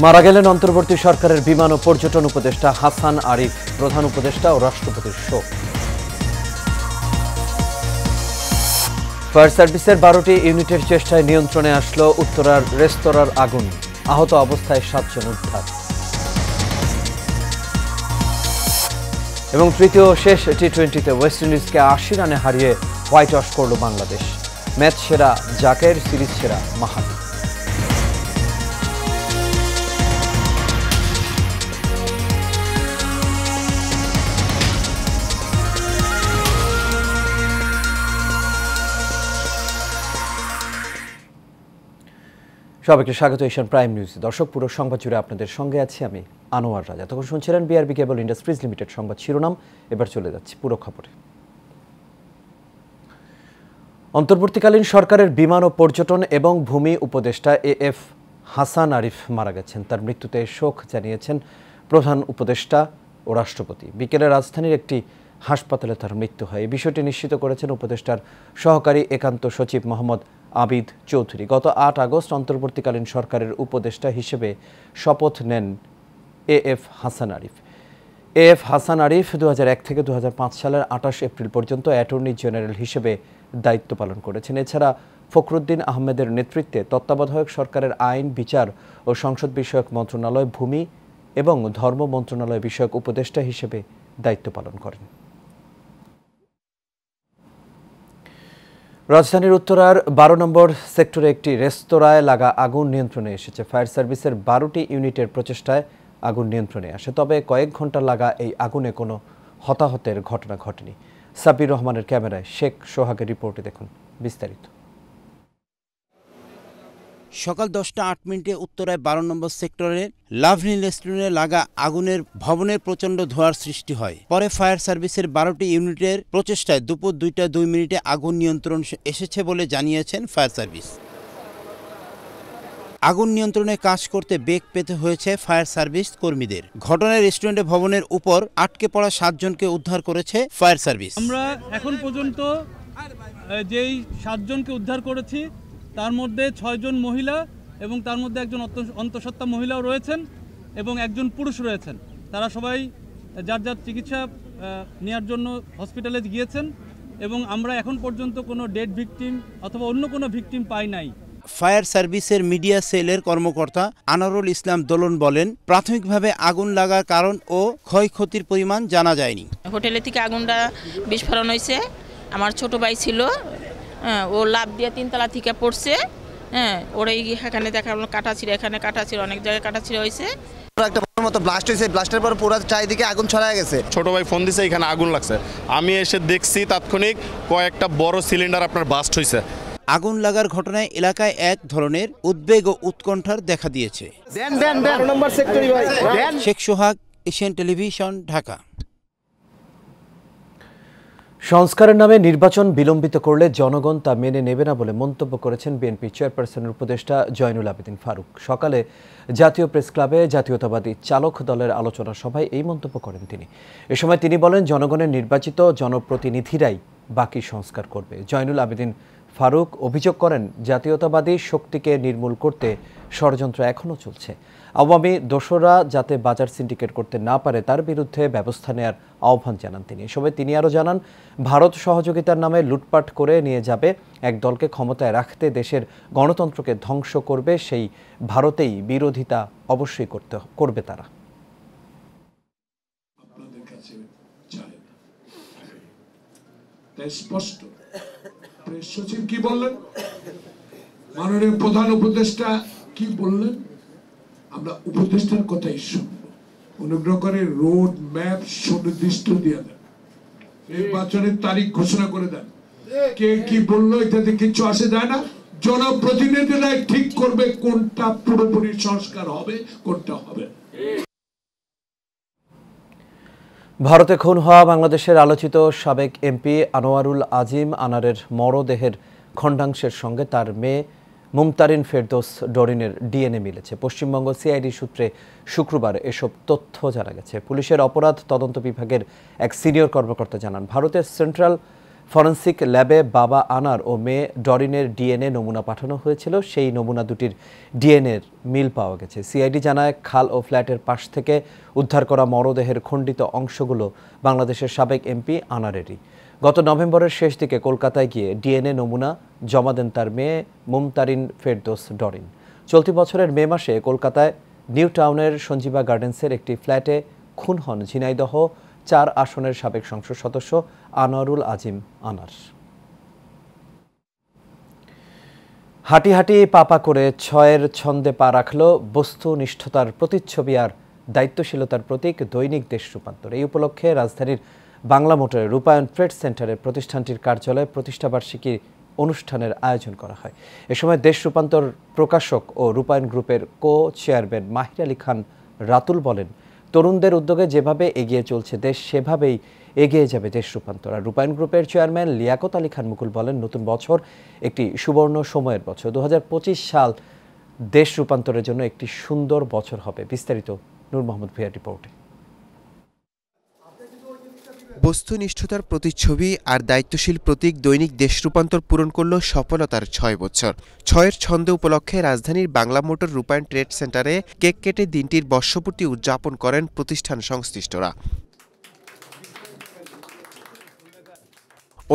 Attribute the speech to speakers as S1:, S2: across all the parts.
S1: মারা গেলেন অন্তর্বর্তী সরকারের বিমান ও পর্যটন উপদেষ্টা হাসান আরিফ, প্রধান উপদেষ্টা ও রাষ্ট্রপতির শোক। ফায়ার সার্ভিসের 12টি ইউনিটের চেষ্টায় নিয়ন্ত্রণে আসলো উত্তরার রেস্তোরাঁর আগুন, আহত অবস্থায় 7 জন উদ্ধার। এবং তৃতীয় শেষ টি20তে ওয়েস্ট ইন্ডিজকে 80 রানে হারিয়ে হোয়াইট ওয়াশ করল বাংলাদেশ। ম্যাচ সেরা জাকের, সিরিজ সেরা মাহাদি। সবাইকে স্বাগত এশিয়ান প্রাইম নিউজ। দর্শক, পুরো সংবাদ জুড়ে আপনাদের সঙ্গে আছি আমি আনোয়ার রাজা। তখন শুনছিলেন বিআরবি কেবল ইন্ডাস্ট্রিজ লিমিটেড সংবাদ শিরোনাম। এবার চলে যাচ্ছি পুরো খবরে। অন্তর্বর্তীকালীন সরকারের বিমান ও পর্যটন এবং ভূমি উপদেষ্টা এএফ হাসান আরিফ মারা গেছেন। তার মৃত্যুতে শোক জানিয়েছেন প্রধান উপদেষ্টা ও রাষ্ট্রপতি। বিকেলে রাজধানীর একটি হাসপাতালে তার মৃত্যু হয়। এই বিষয়টি নিশ্চিত করেছেন উপদেষ্টার সহকারী একান্ত সচিব মোহাম্মদ আবিদ চৌধুরী। গত 8 আগস্ট অন্তর্বর্তীকালীন সরকারের উপদেষ্টা হিসেবে শপথ নেন এএফ হাসান আরিফ। এএফ হাসান আরিফ 2001 থেকে 2005 সালের 28 এপ্রিল পর্যন্ত অ্যাটর্নি জেনারেল হিসেবে দায়িত্ব পালন করেছেন। এছাড়া ফখরুদ্দিন আহমেদের নেতৃত্বে তত্ত্বাবধায়ক সরকারের আইন, বিচার ও সংসদ বিষয়ক মন্ত্রণালয়, ভূমি এবং ধর্ম মন্ত্রণালয় বিষয়ক উপদেষ্টা হিসেবে দায়িত্ব পালন করেন। রাজধানীর উত্তরার 12 নম্বর সেক্টরে একটি রেস্তোরাঁয় লাগা আগুন নিয়ন্ত্রণে এসেছে। ফায়ার সার্ভিসের 12টি ইউনিটের প্রচেষ্টায় আগুন নিয়ন্ত্রণে আসে। তবে কয়েক ঘন্টা লাগা এই আগুনে কোনো হতাহতের ঘটনা ঘটেনি। সাব্বির রহমানের ক্যামেরায় শেখ সোহাগের রিপোর্টে দেখুন বিস্তারিত।
S2: সকাল 10টা 8 মিনিটে উত্তরায় 12 নম্বর সেক্টরের লাভলি রেস্টুরেন্টে লাগা আগুনের ভবনের প্রচণ্ড ধোঁয়ার সৃষ্টি হয়। পরে ফায়ার সার্ভিসের 12টি ইউনিটের প্রচেষ্টায় দুপুর 2টা 2 মিনিটে আগুন নিয়ন্ত্রণ এসেছে বলে জানিয়েছেন ফায়ার সার্ভিস। আগুন নিয়ন্ত্রণে কাজ করতে বেগ পেতে হয়েছে ফায়ার সার্ভিস কর্মীদের। ঘটনায় রেস্টুরেন্টে ভবনের উপর আটকে পড়া 7 জনকে উদ্ধার করেছে ফায়ার সার্ভিস।
S3: আমরা এখন পর্যন্ত যেই 7 জনকে উদ্ধার করেছি তার মধ্যে 6 জন মহিলা এবং তার মধ্যে একজন অন্তঃসত্ত্বা মহিলাও রয়েছেন এবং একজন পুরুষ রয়েছেন। তারা সবাই যার যার চিকিৎসা নেওয়ার জন্য হসপিটালে গিয়েছেন এবং আমরা এখন পর্যন্ত কোনো ডেড ভিকটিম অথবা অন্য কোনো ভিকটিম পাই নাই।
S2: ফায়ার সার্ভিসের মিডিয়া সেলের কর্মকর্তা আনারুল ইসলাম দোলন বলেন, প্রাথমিকভাবে আগুন লাগার কারণ ও ক্ষয়ক্ষতির পরিমাণ জানা যায়নি।
S4: হোটেলে থেকে আগুনটা বিস্ফোরণ হয়েছে। আমার ছোট ভাই ছিল, ও লাভ দিয়ে 3 তলা থেকে পড়ছে। ওরাই এখানে দেখা কাটা ছিল, এখানে কাটা ছিল, অনেক জায়গায় কাটা ছিল হয়েছে।
S5: একটা বড় মতো ব্লাস্ট হয়েছে। ব্লাস্টের পর পুরো চারিদিকে আগুন ছড়ায় গেছে।
S6: ছোট ভাই ফোন দিছে এখানে আগুন লাগছে। আমি এসে দেখছি তাৎক্ষণিক কয়েকটা বড় সিলিন্ডার আপনার বাস্ট হয়েছে।
S2: আগুন লাগার ঘটনায় এলাকায় এক ধরনের উদ্বেগ ও উৎকণ্ঠার দেখা দিয়েছে। শেখ সোহাগ, এশিয়ান টেলিভিশন, ঢাকা।
S1: সংস্কারের নামে নির্বাচন বিলম্বিত করলে জনগণ তা মেনে নেবে না বলে মন্তব্য করেছেন বিএনপি চেয়ারপারসনের উপদেষ্টা জয়নুল আবেদিন ফারুক। সকালে জাতীয় প্রেস ক্লাবে জাতীয়তাবাদী চালক দলের আলোচনা সভায় এই মন্তব্য করেন তিনি। এ সময় তিনি বলেন, জনগণের নির্বাচিত জনপ্রতিনিধিরাই বাকি সংস্কার করবে। জয়নুল আবেদিন ফারুক অভিযোগ করেন, জাতীয়তাবাদী শক্তিকে নির্মূল করতে ষড়যন্ত্র এখনও চলছে। আওয়ামী দোসররা যাতে বাজার সিন্ডিকেট করতে না পারে তার বিরুদ্ধে ব্যবস্থা নেওয়ার আহ্বান জানান তিনি। এ সময় তিনি আরও জানান, ভারত সহযোগিতার নামে লুটপাট করে নিয়ে যাবে এক দলকে ক্ষমতায় রাখতে দেশের গণতন্ত্রকে ধ্বংস করবে, সেই ভারতেই বিরোধিতা অবশ্যই করবে তারা।
S7: স্পষ্ট প্রেস সচিব কি বললেন, মাননীয় প্রধান উপদেষ্টা কি বললেন, আমরা উপদেষ্টার কথাই শুনবো। অনুগ্রহ করে রোড ম্যাপ সুনির্দিষ্ট দিয়ে দেন, নির্বাচনের তারিখ ঘোষণা করে দেন। কে কি বললো এটাতে কিছু আসে যায় না। জনপ্রতিনিধিরাই ঠিক করবে কোনটা পুরোপুরি সংস্কার হবে, কোনটা হবে।
S1: ভারতে খুন হওয়া বাংলাদেশের আলোচিত সাবেক এমপি আনোয়ারুল আজিম আনারের মরদেহের খণ্ডাংশের সঙ্গে তার মেয়ে মুমতারিন ফেরদৌস ডরিনের ডিএনএ মিলেছে। পশ্চিমবঙ্গ সিআইডি সূত্রে শুক্রবার এসব তথ্য জানা গেছে। পুলিশের অপরাধ তদন্ত বিভাগের এক সিনিয়র কর্মকর্তা জানান, ভারতের সেন্ট্রাল ফরেনসিক ল্যাবে বাবা আনার ও মেয়ে ডরিনের ডিএনএ নমুনা পাঠানো হয়েছিল। সেই নমুনা দুটির ডিএনএর মিল পাওয়া গেছে। সিআইডি জানায়, খাল ও ফ্ল্যাটের পাশ থেকে উদ্ধার করা মরদেহের খণ্ডিত অংশগুলো বাংলাদেশের সাবেক এমপি আনারেরই। গত নভেম্বরের শেষ দিকে কলকাতায় গিয়ে ডিএনএ নমুনা জমা দেন তার মেয়ে মুমতারিন ফেরদৌস ডরিন। চলতি বছরের মে মাসে কলকাতায় নিউ টাউনের সঞ্জীবা গার্ডেন্সের একটি ফ্ল্যাটে খুন হন ঝিনাইদহ 4 আসনের সাবেক সংসদ সদস্য আনোয়ারুল আজিম আনার। হাঁটি হাঁটি পাপা করে 6-এর ছন্দে পা রাখল বস্তুনিষ্ঠতার প্রতিচ্ছবি আর দায়িত্বশীলতার প্রতীক দৈনিক দেশ রূপান্তর। এই উপলক্ষে রাজধানীর বাংলা মোটরের রূপায়ণ ট্রেড সেন্টারে প্রতিষ্ঠানটির কার্যালয়ে প্রতিষ্ঠাবার্ষিকী অনুষ্ঠানের আয়োজন করা হয়। এ সময় দেশ রূপান্তর প্রকাশক ও রূপায়ণ গ্রুপের চেয়ারম্যান মাহির আলী খান রাতুল বলেন, তরুণদের উদ্যোগে যেভাবে এগিয়ে চলছে দেশ, সেভাবেই এগিয়ে যাবে দেশ রূপান্তর। আর রূপায়ণ গ্রুপের চেয়ারম্যান লিয়াকত আলী খান মুকুল বলেন, নতুন বছর একটি সুবর্ণ সময়ের বছর। 2025 সাল দেশ রূপান্তরের জন্য একটি সুন্দর বছর হবে। বিস্তারিত নূর মোহাম্মদ ভূঁইয়ার রিপোর্টে।
S8: বস্তুনিষ্ঠতার প্রতিচ্ছবি আর দায়িত্বশীল প্রতীক দৈনিক দেশ রূপান্তর পূরণ করল সফলতার 6 বছর। 6-এর ছন্দ উপলক্ষে রাজধানীর বাংলা মোটর রূপায়ণ ট্রেড সেন্টারে কেক কেটে দিনটির বর্ষপূর্তি উদযাপন করেন প্রতিষ্ঠান সংশ্লিষ্টরা।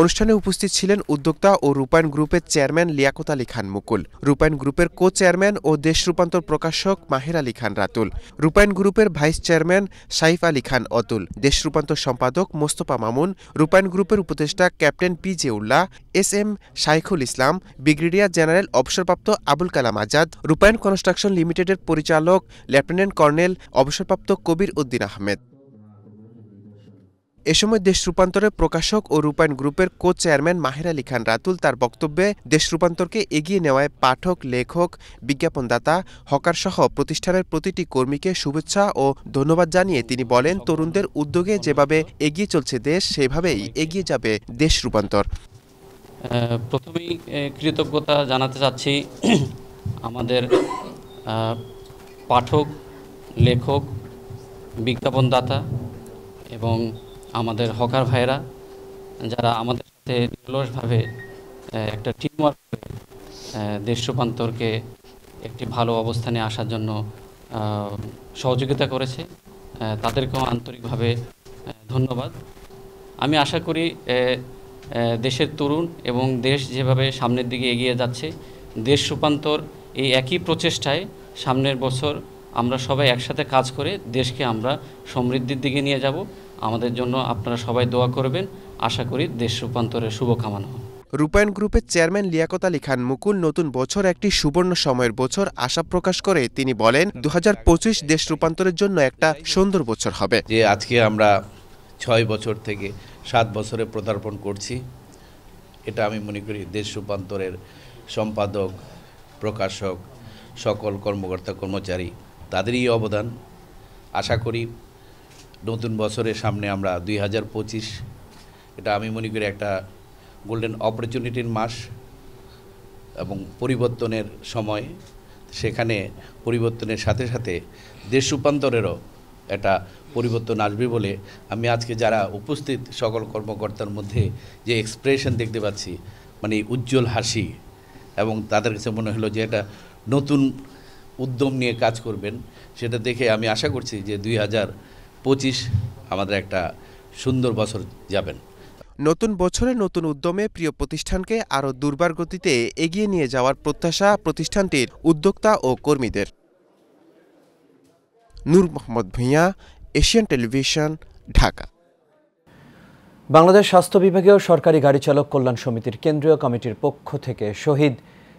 S8: অনুষ্ঠানে উপস্থিত ছিলেন উদ্যোক্তা ও রূপায়ণ গ্রুপের চেয়ারম্যান লিয়াকত আলী খান মুকুল, রূপায়ণ গ্রুপের চেয়ারম্যান ও দেশ রূপান্তর প্রকাশক মাহির আলী খান রাতুল, রূপায়ণ গ্রুপের ভাইস চেয়ারম্যান সাইফ আলী খান অতুল, দেশ রূপান্তর সম্পাদক মোস্তফা মামুন, রূপায়ণ গ্রুপের উপদেষ্টা ক্যাপ্টেন PJ উল্লাহ, SM শাইখুল ইসলাম, ব্রিগেডিয়ার জেনারেল অবসরপ্রাপ্ত আবুল কালাম আজাদ, রূপায়ণ কনস্ট্রাকশন লিমিটেডের পরিচালক লেফটেন্যান্ট কর্নেল অবসরপ্রাপ্ত কবির উদ্দিন আহমেদ। এ সময় দেশ রূপান্তরের প্রকাশক ও রূপায়ণ গ্রুপের চেয়ারম্যান মাহির আলী খান রাতুল তার বক্তব্যে দেশ রূপান্তরকে এগিয়ে নেওয়ায় পাঠক, লেখক, বিজ্ঞাপনদাতা, হকার সহ প্রতিষ্ঠানের প্রতিটি কর্মীকে শুভেচ্ছা ও ধন্যবাদ জানিয়ে তিনি বলেন, তরুণদের উদ্যোগে যেভাবে এগিয়ে চলছে দেশ, সেভাবেই এগিয়ে যাবে দেশ রূপান্তর।
S9: প্রথমেই কৃতজ্ঞতা জানাতে চাচ্ছি আমাদের পাঠক, লেখক, বিজ্ঞাপনদাতা এবং আমাদের হকার ভাইরা, যারা আমাদের সাথে নিরলসভাবে একটা টিমওয়ার্ক করে দেশ রূপান্তরকে একটি ভালো অবস্থানে আসার জন্য সহযোগিতা করেছে, তাদেরকেও আন্তরিকভাবে ধন্যবাদ। আমি আশা করি দেশের তরুণ এবং দেশ যেভাবে সামনের দিকে এগিয়ে যাচ্ছে, দেশ রূপান্তর এই একই প্রচেষ্টায় সামনের বছর আমরা সবাই একসাথে কাজ করে দেশকে আমরা সমৃদ্ধির দিকে নিয়ে যাব। আমাদের জন্য আপনারা সবাই দোয়া করবেন। আশা করি দেশ রূপান্তরের শুভকামনা।
S8: রূপায়ণ গ্রুপের চেয়ারম্যান লিয়াকত আলী খান মুকুল নতুন বছর একটি সুবর্ণ সময়ের বছর আশা প্রকাশ করে তিনি বলেন, 2025 দেশ রূপান্তরের জন্য একটা সুন্দর বছর হবে।
S10: যে আজকে আমরা 6 বছর থেকে 7 বছরে পদার্পণ করছি, এটা আমি মনে করি দেশ রূপান্তরের সম্পাদক, প্রকাশক, সকল কর্মকর্তা কর্মচারী তাদেরই অবদান। আশা করি নতুন বছরের সামনে আমরা 2025, এটা আমি মনে করি একটা গোল্ডেন অপরচুনিটির মাস এবং পরিবর্তনের সময়। সেখানে পরিবর্তনের সাথে সাথে দেশ রূপান্তরেরও একটা পরিবর্তন আসবে বলে আমি আজকে যারা উপস্থিত সকল কর্মকর্তার মধ্যে যে এক্সপ্রেশন দেখতে পাচ্ছি, মানে উজ্জ্বল হাসি, এবং তাদের কাছে মনে হলো যে এটা নতুন উদ্যম নিয়ে কাজ করবেন, সেটা দেখে আমি আশা করছি যে 2025 আমাদের একটা সুন্দর বছর যাবেন।
S8: নতুন বছরে নতুন উদ্যমে প্রিয় প্রতিষ্ঠানকে আরও দুর্বার গতিতে এগিয়ে নিয়ে যাওয়ার প্রত্যাশা প্রতিষ্ঠানটির উদ্যোক্তা ও কর্মীদের। নূর মোহাম্মদ ভূঁইয়া, এশিয়ান টেলিভিশন, ঢাকা।
S1: বাংলাদেশ স্বাস্থ্য বিভাগীয় সরকারি গাড়ি চালক কল্যাণ সমিতির কেন্দ্রীয় কমিটির পক্ষ থেকে শহীদ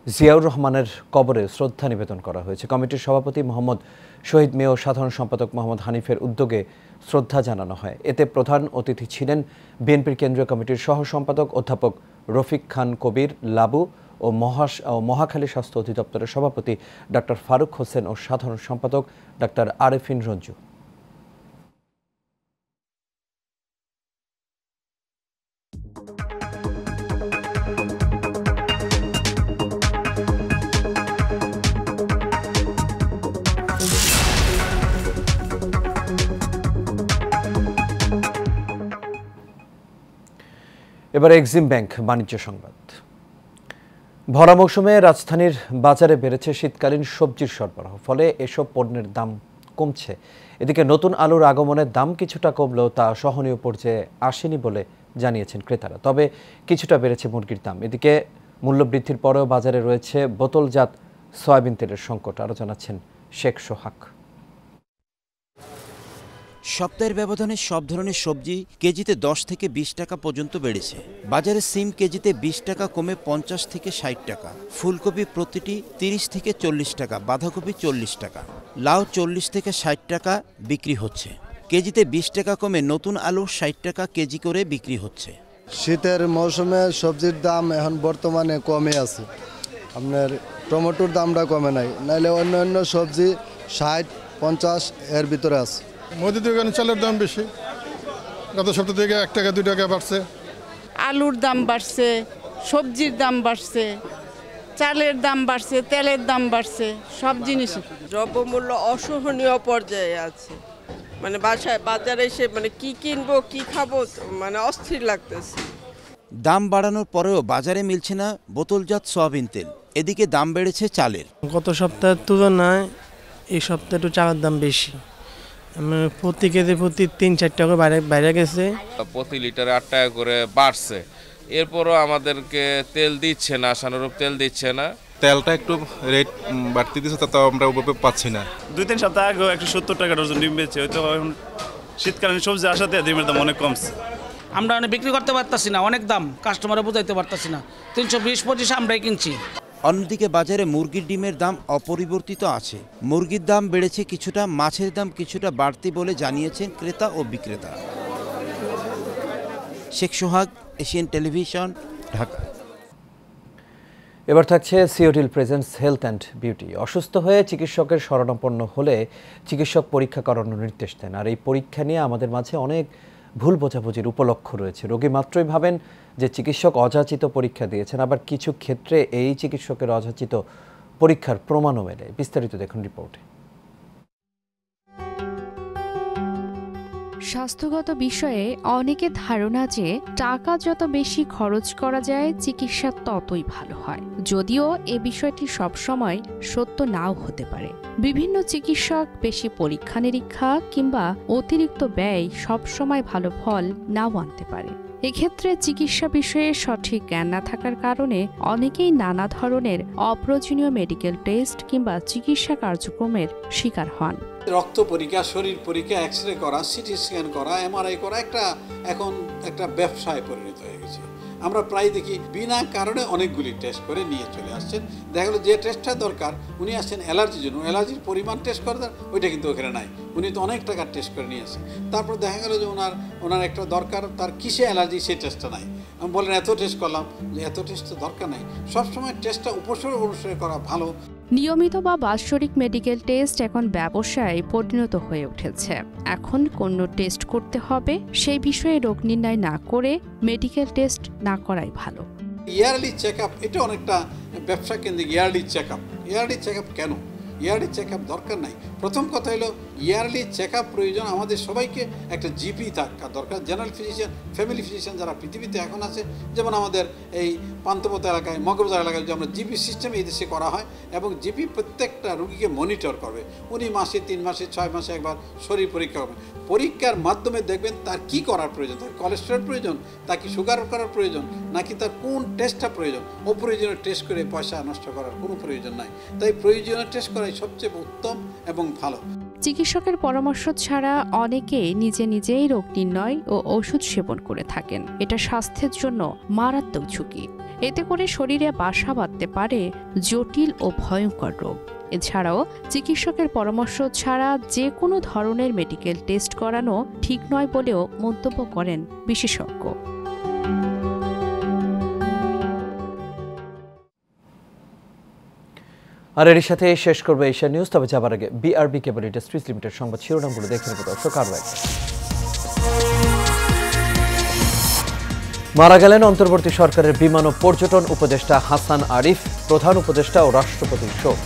S1: জিয়াউর রহমানের কবরে শ্রদ্ধা নিবেদন করা হয়েছে। কমিটির সভাপতি মোহাম্মদ শহীদ মেয়, সাধারণ সম্পাদক মোহাম্মদ হানিফের উদ্যোগে শ্রদ্ধা জানানো হয়। এতে প্রধান অতিথি ছিলেন বিএনপির কেন্দ্রীয় কমিটির সহ সম্পাদক অধ্যাপক রফিক খান কবির লাবু ও মহাখালী স্বাস্থ্য অধিদপ্তরের সভাপতি ডাক্তার ফারুক হোসেন ও সাধারণ সম্পাদক ডাক্তার আরেফিন রঞ্জু। এবার এক্সিম ব্যাংক বাণিজ্য সংবাদ। ভরা মৌসুমে রাজধানীর বাজারে বেড়েছে শীতকালীন সবজির সরবরাহ, ফলে এসব পণ্যের দাম কমছে। এদিকে নতুন আলুর আগমনের দাম কিছুটা কমলেও তা সহনীয় পর্যায়ে আসেনি বলে জানিয়েছেন ক্রেতারা। তবে কিছুটা বেড়েছে মুরগির দাম। এদিকে মূল্যবৃদ্ধির পরেও বাজারে রয়েছে বোতলজাত সয়াবিন তেলের সংকট। আরও জানাচ্ছেন শেখ সোহাগ।
S2: সপ্তাহের ব্যবধানে সব ধরনের সবজি কেজিতে 10 থেকে 20 টাকা পর্যন্ত বেড়েছে। বাজারে সিম কেজিতে 20 টাকা কমে 50 থেকে 60 টাকা, ফুলকপি প্রতিটি 30 থেকে 40 টাকা, বাঁধাকপি 40 টাকা, লাউ 40 থেকে 60 টাকা বিক্রি হচ্ছে। কেজিতে 20 টাকা কমে নতুন আলু 60 টাকা কেজি করে বিক্রি হচ্ছে।
S11: শীতের মৌসুমে সবজির দাম এখন বর্তমানে কমে আছে। আপনার টমেটোর দামটা কমে নাই, নাইলে অন্য সবজি 60-50 এর ভিতরে আছে।
S12: মুদি দোকানে চালের দাম বেশি, গত সপ্তাহ থেকে 1 টাকা 2 টাকা বাড়ছে।
S13: আলুর দাম বাড়ছে, সবজির দাম বাড়ছে, চালের দাম বাড়ছে, তেলের দাম বাড়ছে, সব জিনিসের
S14: দ্রব্যমূল্য অসহনীয় পর্যায়ে আছে। মানে বাজারে এসে মানে কি কিনবো কি খাবো মানে অস্থির লাগতেছে।
S2: দাম বাড়ানোর পরেও বাজারে মিলছে না বোতলজাত সয়াবিন তেল। এদিকে দাম বেড়েছে চালের।
S15: গত সপ্তাহের তুলনায় এই সপ্তাহে একটু চালের দাম বেশি। প্রতি কেজি প্রতি 3-4 টাকা বাইরে গেছে।
S16: প্রতি লিটারে 8 টাকা করে বাড়ছে। এরপরও আমাদেরকে তেল দিচ্ছে না, আশানুরূপ তেল দিচ্ছে না।
S17: তেলটা একটু রেট বাড়তি দিচ্ছে, তাও আমরা ওভাবে পাচ্ছি না।
S18: 2-3 সপ্তাহ আগে 170 টাকা ডজন ডিম বেচছে, হয়তো এখন শীতকালীন সবজি আসাতে ডিমের দাম অনেক কমছে।
S19: আমরা বিক্রি করতে পারতাছি না, অনেক দাম, কাস্টমারে বুঝাইতে পারতাছি না। 320-25 আমরাই কিনছি।
S2: অন্যদিকে বাজারে মুরগির ডিমের দাম অপরিবর্তিত আছে। মুরগির দাম বেড়েছে কিছুটা, মাছের দাম কিছুটা বাড়তি বলে জানিয়েছেন ক্রেতা ও বিক্রেতা। শেখ সোহাগ, এশিয়ান টেলিভিশন, ঢাকা।
S1: এবার থাকছে সিওটিল প্রেজেন্টস হেলথ অ্যান্ড বিউটি। অসুস্থ হয়ে চিকিৎসকের শরণাপন্ন হলে চিকিৎসক পরীক্ষা করানোর নির্দেশ দেন। আর এই পরীক্ষা নিয়ে আমাদের মাঝে অনেক ভুল বোঝাবুঝির উপলক্ষ্য রয়েছে। রোগী মাত্রই ভাবেন যে চিকিৎসক অযাচিত পরীক্ষা দিয়েছেন, আবার কিছু ক্ষেত্রে এই চিকিৎসকের অযাচিত পরীক্ষার প্রমাণও মেলে। বিস্তারিত দেখুন রিপোর্টে।
S20: স্বাস্থ্যগত বিষয়ে অনেকের ধারণা যে টাকা যত বেশি খরচ করা যায় চিকিৎসা ততই ভালো হয়, যদিও এ বিষয়টি সবসময় সত্য নাও হতে পারে। বিভিন্ন চিকিৎসক বেশি পরীক্ষা নিরীক্ষা কিংবা অতিরিক্ত ব্যয় সবসময় ভালো ফল নাও আনতে পারে। এক্ষেত্রে চিকিৎসা বিষয়ে সঠিক জ্ঞান না থাকার কারণে অনেকেই নানা ধরনের অপ্রয়োজনীয় মেডিকেল টেস্ট কিংবা চিকিৎসা কার্যক্রমের শিকার হন।
S21: রক্ত পরীক্ষা, শরীর পরীক্ষা, এক্স-রে করা, সিটি স্ক্যান করা, এমআরআই করা এখন একটা ব্যবসায় পরিণত হয়ে গেছে। আমরা প্রায় দেখি বিনা কারণে অনেকগুলি টেস্ট করে নিয়ে চলে আসছেন। দেখা গেলো যে টেস্টটা দরকার, উনি আসছেন অ্যালার্জির জন্য, অ্যালার্জির পরিমাণ টেস্ট করে দেন, ওইটা কিন্তু ওখানে নাই, উনি তো অনেক টাকার টেস্ট করে নিয়ে আসেন। তারপর দেখা গেলো যে ওনার একটা দরকার, তার কিসে অ্যালার্জি সেই টেস্টটা নাই। আমি বলেন এত টেস্ট করলাম, যে এত টেস্ট তো দরকার নাই। সবসময় টেস্টটা অনুসরণ করা ভালো।
S20: নিয়মিত বা বাৎসরিক মেডিকেল টেস্ট এখন ব্যবসায় পরিণত হয়ে উঠেছে। এখন কোন টেস্ট করতে হবে সেই বিষয়ে রোগ নির্ণয় না করে মেডিকেল টেস্ট না করাই ভালো।
S21: ইয়ারলি চেক আপ, এটা অনেকটা ব্যবসা কেন্দ্রিক। ইয়ারলি চেক আপ কেন? ইয়ারলি চেক আপ দরকার নাই। প্রথম কথা হলো ইয়ারলি চেক আপ প্রয়োজন। আমাদের সবাইকে একটা জিপি থাকা দরকার, জেনারেল ফিজিশিয়ান, ফ্যামিলি ফিজিশিয়ান যারা পৃথিবীতে এখন আছে। যেমন আমাদের এই পান্তপথ এলাকায়, মগবাজার এলাকায় যে আমরা জিপি সিস্টেম এই দেশে করা হয়, এবং জিপি প্রত্যেকটা রুগীকে মনিটর করবে। উনি মাসে, 3 মাসে, 6 মাসে একবার শরীর পরীক্ষা করবেন। পরীক্ষার মাধ্যমে দেখবেন তার কি করার প্রয়োজন, তার কোলেস্টেরল প্রয়োজন, তার কি সুগার করার প্রয়োজন, নাকি তার কোন টেস্টটা প্রয়োজন। অপ্রয়োজনীয় টেস্ট করে পয়সা নষ্ট করার কোনো প্রয়োজন নাই। তাই প্রয়োজনীয় টেস্ট করাই সবচেয়ে উত্তম এবং ভালো।
S20: চিকিৎসকের পরামর্শ ছাড়া অনেকে নিজেই রোগ নির্ণয় ও ওষুধ সেবন করে থাকেন। এটা স্বাস্থ্যের জন্য মারাত্মক ঝুঁকি। এতে করে শরীরে বাসা বাঁধতে পারে জটিল ও ভয়ঙ্কর রোগ। এছাড়াও চিকিৎসকের পরামর্শ ছাড়া যে কোনো ধরনের মেডিকেল টেস্ট করানো ঠিক নয় বলেও মন্তব্য করেন বিশেষজ্ঞ।
S1: আর এর সাথে শেষ করবে এশিয়া নিউজ। তবে যাবার আগে বিআরবি কেবল ইন্ডাস্ট্রিজ লিমিটেড সংবাদ শিরোনামগুলো দেখে নেব দর্শক। আরও একবার মারা গেলেন অন্তর্বর্তী সরকারের বিমান ও পর্যটন উপদেষ্টা হাসান আরিফ, প্রধান উপদেষ্টা ও রাষ্ট্রপতির শোক।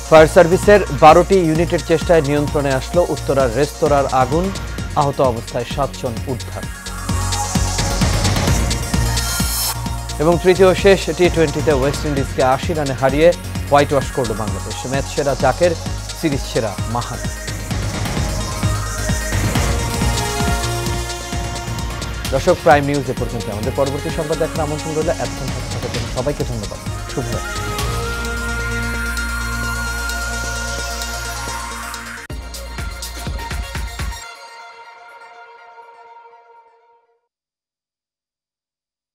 S1: ফায়ার সার্ভিসের 12টি ইউনিটের চেষ্টায় নিয়ন্ত্রণে আসলো উত্তরার রেস্তোরাঁর আগুন। আহত অবস্থায় 7 জন উদ্ধার। এবং তৃতীয় শেষ টি-20তে ওয়েস্ট ইন্ডিজকে 80 রানে হারিয়ে হোয়াইট ওয়াশ করল বাংলাদেশ। ম্যাচ সেরা জাকের, সিরিজ সেরা মাহান। দর্শক, প্রাইম নিউজ এ পর্যন্ত। আমাদের পরবর্তী সংবাদ দেখার আমন্ত্রণ রইল। এতক্ষণ সাথে থাকার জন্য সবাইকে ধন্যবাদ। শুভরাত্রি।